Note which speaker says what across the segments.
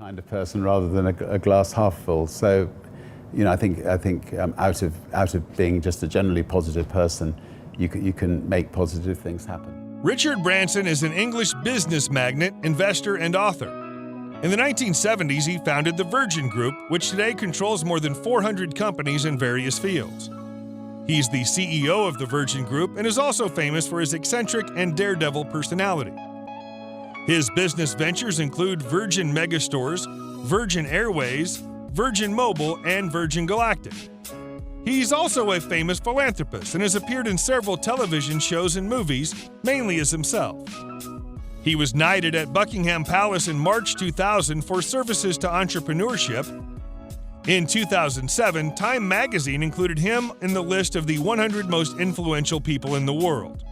Speaker 1: kind of person rather than a glass half full. So, you know, I think out of being just a generally positive person, you can make positive things happen.
Speaker 2: Richard Branson is an English business magnate, investor, and author. In the 1970s, he founded the Virgin Group, which today controls more than 400 companies in various fields. He's the CEO of the Virgin Group and is also famous for his eccentric and daredevil personality. His business ventures include Virgin Megastores, Virgin Airways, Virgin Mobile, and Virgin Galactic. He's also a famous philanthropist and has appeared in several television shows and movies, mainly as himself. He was knighted at Buckingham Palace in March 2000 for services to entrepreneurship. In 2007, Time magazine included him in the list of the 100 most influential people in the world.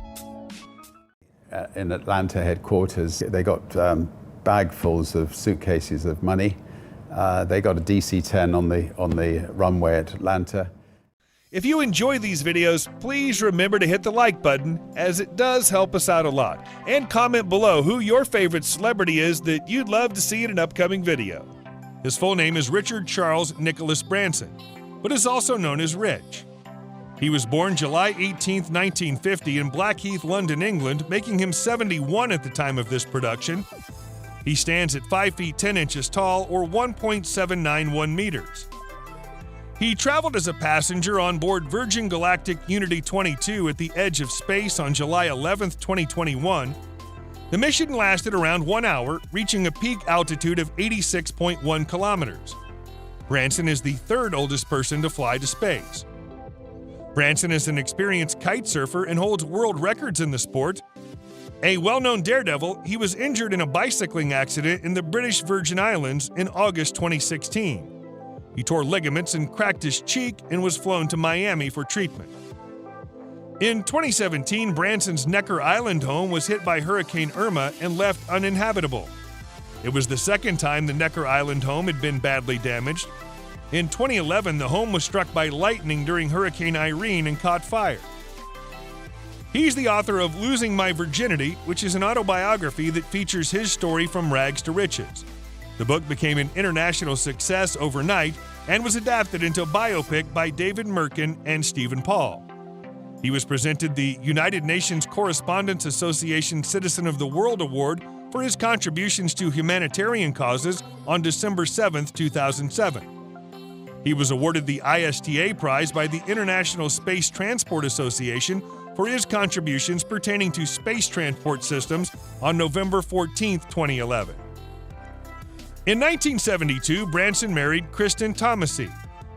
Speaker 1: In Atlanta headquarters, they got bagfuls of suitcases of money. They got a DC-10 on the runway at Atlanta.
Speaker 2: If you enjoy these videos, please remember to hit the like button, as it does help us out a lot. And comment below who your favorite celebrity is that you'd love to see in an upcoming video. His full name is Richard Charles Nicholas Branson, but is also known as Rich. He was born July 18, 1950 in Blackheath, London, England, making him 71 at the time of this production. He stands at 5 feet 10 inches tall, or 1.791 meters. He traveled as a passenger on board Virgin Galactic Unity 22 at the edge of space on July 11, 2021. The mission lasted around 1 hour, reaching a peak altitude of 86.1 kilometers. Branson is the third oldest person to fly to space. Branson is an experienced kite surfer and holds world records in the sport. A well-known daredevil, he was injured in a bicycling accident in the British Virgin Islands in August 2016. He tore ligaments and cracked his cheek and was flown to Miami for treatment. In 2017, Branson's Necker Island home was hit by Hurricane Irma and left uninhabitable. It was the second time the Necker Island home had been badly damaged. In 2011, the home was struck by lightning during Hurricane Irene and caught fire. He's the author of Losing My Virginity, which is an autobiography that features his story from rags to riches. The book became an international success overnight and was adapted into a biopic by David Merkin and Stephen Paul. He was presented the United Nations Correspondents Association Citizen of the World Award for his contributions to humanitarian causes on December 7, 2007. He was awarded the ISTA Prize by the International Space Transport Association for his contributions pertaining to space transport systems on November 14, 2011. In 1972, Branson married Kristen Thomasy.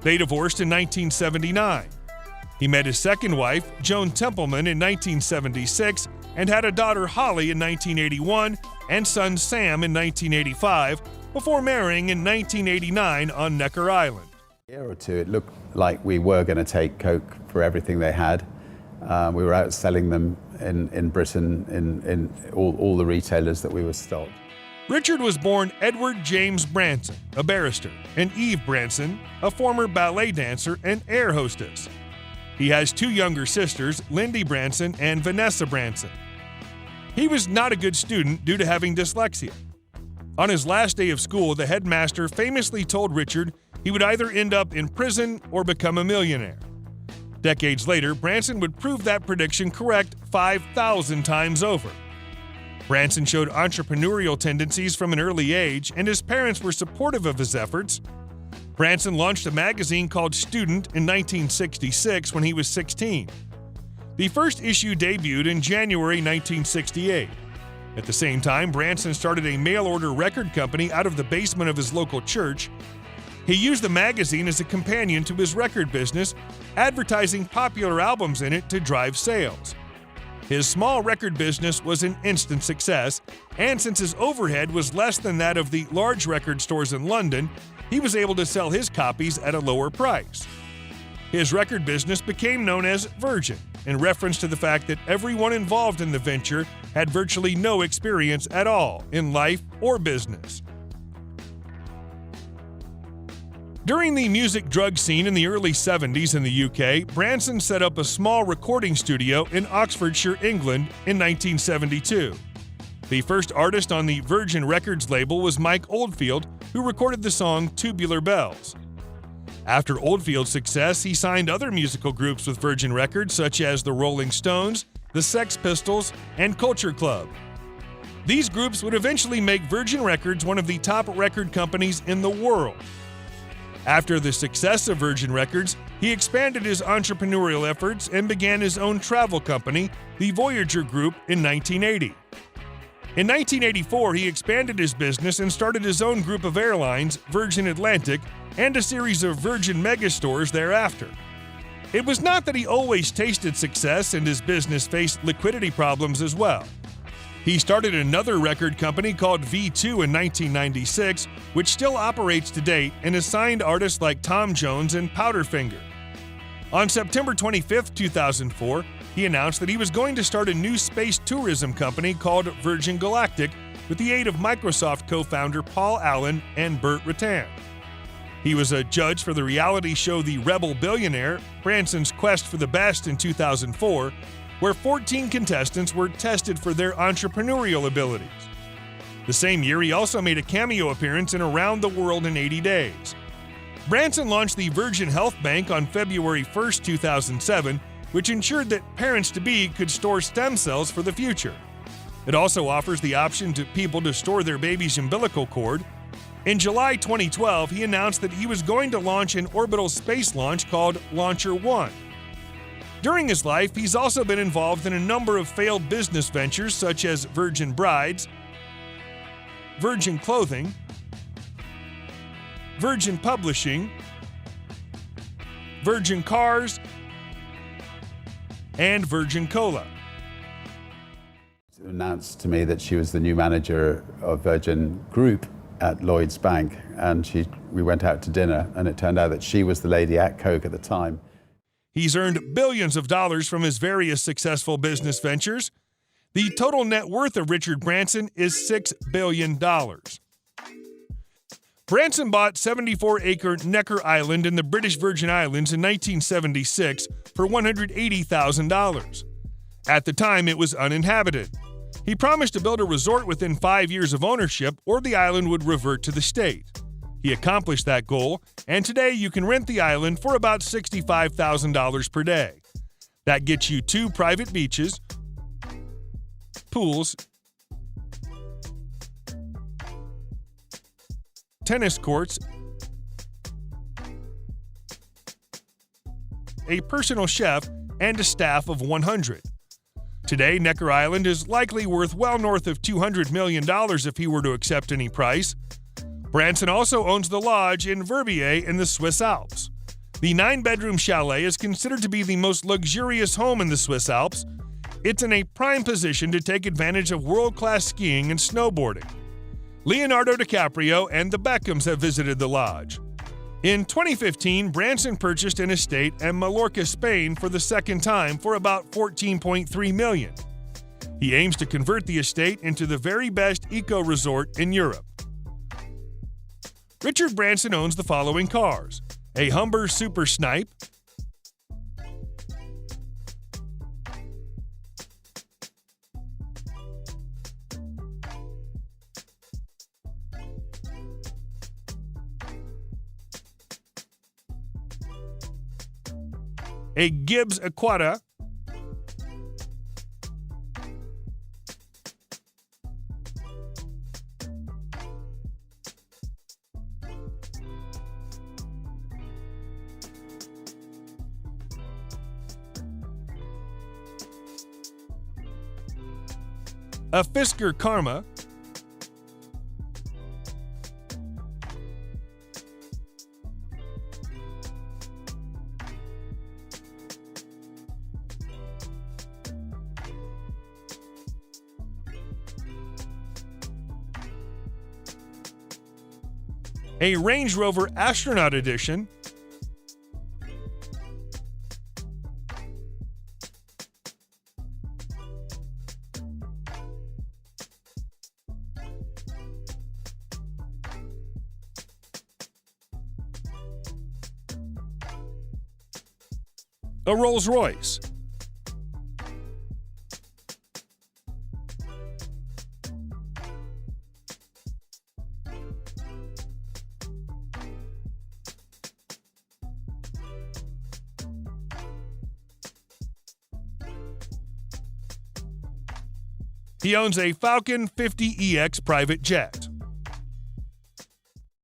Speaker 2: They divorced in 1979. He met his second wife, Joan Templeman, in 1976 and had a daughter, Holly, in 1981 and son, Sam, in 1985, before marrying in 1989 on Necker Island.
Speaker 1: A year or two, it looked like we were going to take Coke for everything they had. We were out selling them in Britain, in all the retailers that we were stocked.
Speaker 2: Richard was born Edward James Branson, a barrister, and Eve Branson, a former ballet dancer and air hostess. He has two younger sisters, Lindy Branson and Vanessa Branson. He was not a good student due to having dyslexia. On his last day of school, the headmaster famously told Richard he would either end up in prison or become a millionaire. Decades later, Branson would prove that prediction correct 5,000 times over. Branson showed entrepreneurial tendencies from an early age, and his parents were supportive of his efforts. Branson launched a magazine called Student in 1966 when he was 16. The first issue debuted in January 1968. At the same time, Branson started a mail-order record company out of the basement of his local church. He used the magazine as a companion to his record business, advertising popular albums in it to drive sales. His small record business was an instant success, and since his overhead was less than that of the large record stores in London, he was able to sell his copies at a lower price. His record business became known as Virgin, in reference to the fact that everyone involved in the venture had virtually no experience at all in life or business. During the music drug scene in the early 70s in the UK, Branson set up a small recording studio in Oxfordshire, England in 1972. The first artist on the Virgin Records label was Mike Oldfield, who recorded the song Tubular Bells. After Oldfield's success, he signed other musical groups with Virgin Records, such as the Rolling Stones, the Sex Pistols, and Culture Club. These groups would eventually make Virgin Records one of the top record companies in the world. After the success of Virgin Records, he expanded his entrepreneurial efforts and began his own travel company, the Voyager Group, in 1980. In 1984, he expanded his business and started his own group of airlines, Virgin Atlantic, and a series of Virgin megastores thereafter. It was not that he always tasted success, and his business faced liquidity problems as well. He started another record company called V2 in 1996, which still operates to date and has signed artists like Tom Jones and Powderfinger. On September 25, 2004, he announced that he was going to start a new space tourism company called Virgin Galactic with the aid of Microsoft co-founder Paul Allen and Burt Rutan. He was a judge for the reality show The Rebel Billionaire, Branson's Quest for the Best in 2004, where 14 contestants were tested for their entrepreneurial abilities. The same year, he also made a cameo appearance in Around the World in 80 Days. Branson launched the Virgin Health Bank on February 1, 2007, which ensured that parents-to-be could store stem cells for the future. It also offers the option to people to store their baby's umbilical cord. In July 2012, he announced that he was going to launch an orbital space launch called Launcher One. During his life, he's also been involved in a number of failed business ventures such as Virgin Brides, Virgin Clothing, Virgin Publishing, Virgin Cars, and Virgin Cola.
Speaker 1: Announced to me that she was the new manager of Virgin Group at Lloyd's Bank, and we went out to dinner, and it turned out that she was the lady at Coke at the time.
Speaker 2: He's earned billions of dollars from his various successful business ventures. The total net worth of Richard Branson is $6 billion. Branson bought 74-acre Necker Island in the British Virgin Islands in 1976 for $180,000. At the time, it was uninhabited. He promised to build a resort within 5 years of ownership, or the island would revert to the state. He accomplished that goal, and today you can rent the island for about $65,000 per day. That gets you 2 private beaches, pools, tennis courts, a personal chef, and a staff of 100. Today, Necker Island is likely worth well north of $200 million if he were to accept any price. Branson also owns the lodge in Verbier in the Swiss Alps. The 9-bedroom chalet is considered to be the most luxurious home in the Swiss Alps. It's in a prime position to take advantage of world-class skiing and snowboarding. Leonardo DiCaprio and the Beckhams have visited the lodge. In 2015, Branson purchased an estate in Mallorca, Spain for the second time for about $14.3 million. He aims to convert the estate into the very best eco-resort in Europe. Richard Branson owns the following cars: a Humber Super Snipe, a Gibbs Aquata, a Fisker Karma, a Range Rover Astronaut Edition, a Rolls-Royce, He owns a Falcon 50EX private jet.